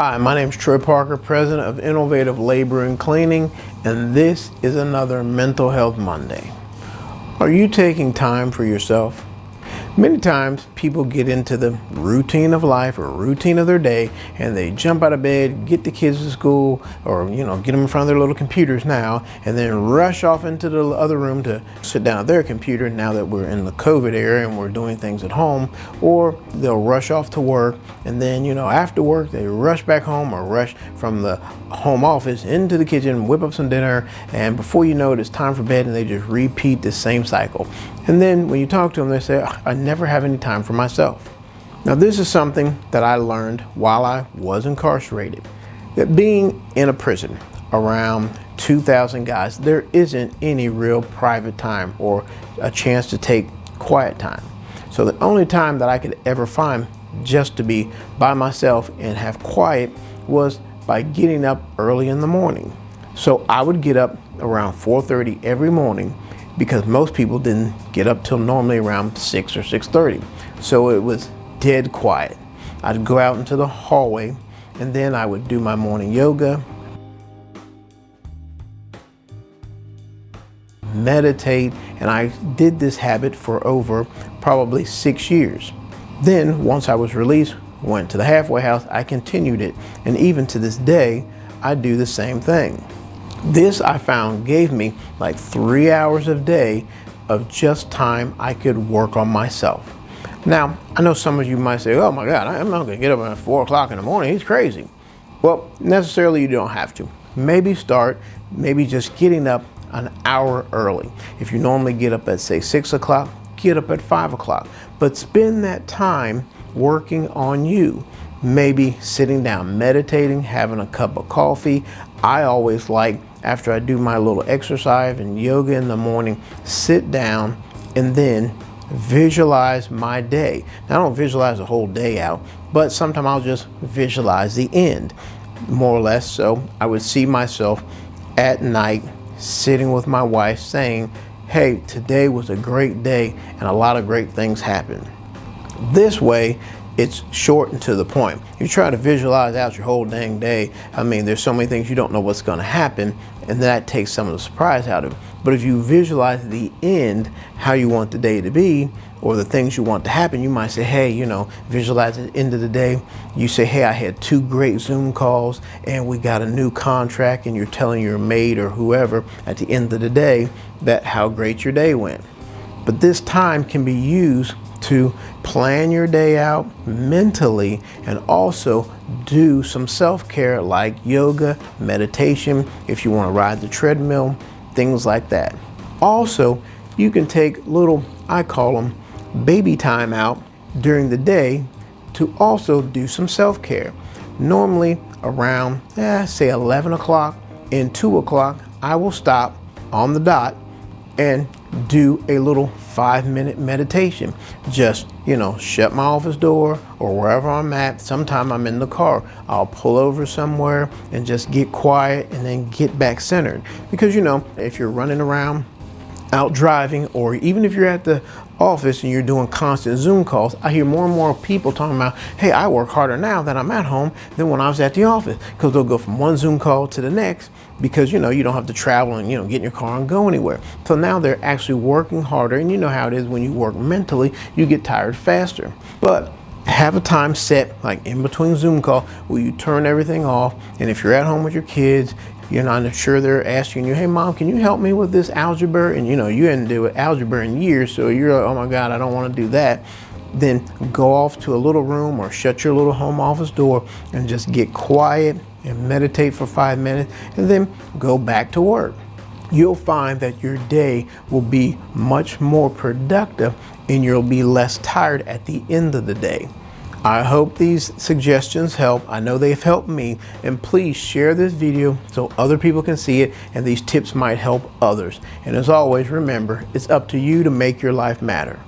Hi, my name is Troy Parker, President of Innovative Labor and Cleaning, and this is another Mental Health Monday. Are you taking time for yourself? Many times people get into the routine of life or routine of their day and they jump out of bed, get the kids to school, or get them in front of their little computers now, and then rush off into the other room to sit down at their computer now that we're in the COVID era and we're doing things at home. Or they'll rush off to work, and then after work they rush back home or rush from the home office into the kitchen, whip up some dinner, and before you know it, it's time for bed, and they just repeat the same cycle. And then when you talk to them, they say, I never have any time for myself. Now, this is something that I learned while I was incarcerated, that being in a prison around 2,000 guys, there isn't any real private time or a chance to take quiet time. So the only time that I could ever find just to be by myself and have quiet was by getting up early in the morning. So I would get up around 4:30 every morning, because most people didn't get up till normally around 6 or 6:30. So it was dead quiet. I'd go out into the hallway, and then I would do my morning yoga, meditate, and I did this habit for over probably 6 years. Then once I was released, went to the halfway house, I continued it, and even to this day, I do the same thing. This, I found, gave me like 3 hours a day of just time I could work on myself. Now, I know some of you might say, oh my God, I'm not gonna get up at 4 o'clock in the morning, he's crazy. Well, necessarily you don't have to. Maybe just getting up an hour early. If you normally get up at say 6 o'clock, get up at 5 o'clock. But spend that time working on you. Maybe sitting down, meditating, having a cup of coffee. I always like, after I do my little exercise and yoga in the morning, sit down and then visualize my day. Now, I don't visualize the whole day out, but sometimes I'll just visualize the end, more or less. So I would see myself at night sitting with my wife saying, hey, today was a great day and a lot of great things happened. This way, it's short and to the point. You try to visualize out your whole dang day. I mean, there's so many things you don't know what's going to happen, and that takes some of the surprise out of it. But if you visualize the end, how you want the day to be, or the things you want to happen, you might say, hey, visualize the end of the day. You say, hey, I had 2 great Zoom calls, and we got a new contract, and you're telling your maid or whoever at the end of the day that how great your day went. But this time can be used to plan your day out mentally and also do some self-care like yoga, meditation, if you want to ride the treadmill, things like that. Also, you can take little, I call them baby time out during the day to also do some self-care. Normally around say 11 o'clock and 2 o'clock, I will stop on the dot and do a little 5-minute meditation. Just, shut my office door or wherever I'm at. Sometime I'm in the car. I'll pull over somewhere and just get quiet and then get back centered. Because, if you're running around out driving, or even if you're at the office and you're doing constant Zoom calls, I hear more and more people talking about, hey, I work harder now that I'm at home than when I was at the office, because they'll go from one Zoom call to the next because, you don't have to travel and, get in your car and go anywhere. So now they're actually working harder, and you know how it is when you work mentally, you get tired faster. But have a time set, like in between Zoom call, where you turn everything off, and if you're at home with your kids, you're not sure they're asking you, hey mom, can you help me with this algebra? And you hadn't do algebra in years, so you're like, oh my God, I don't want to do that. Then go off to a little room or shut your little home office door and just get quiet and meditate for 5 minutes, and then go back to work. You'll find that your day will be much more productive and you'll be less tired at the end of the day. I hope these suggestions help. I know they've helped me, and please share this video so other people can see it and these tips might help others. And as always, remember, it's up to you to make your life matter.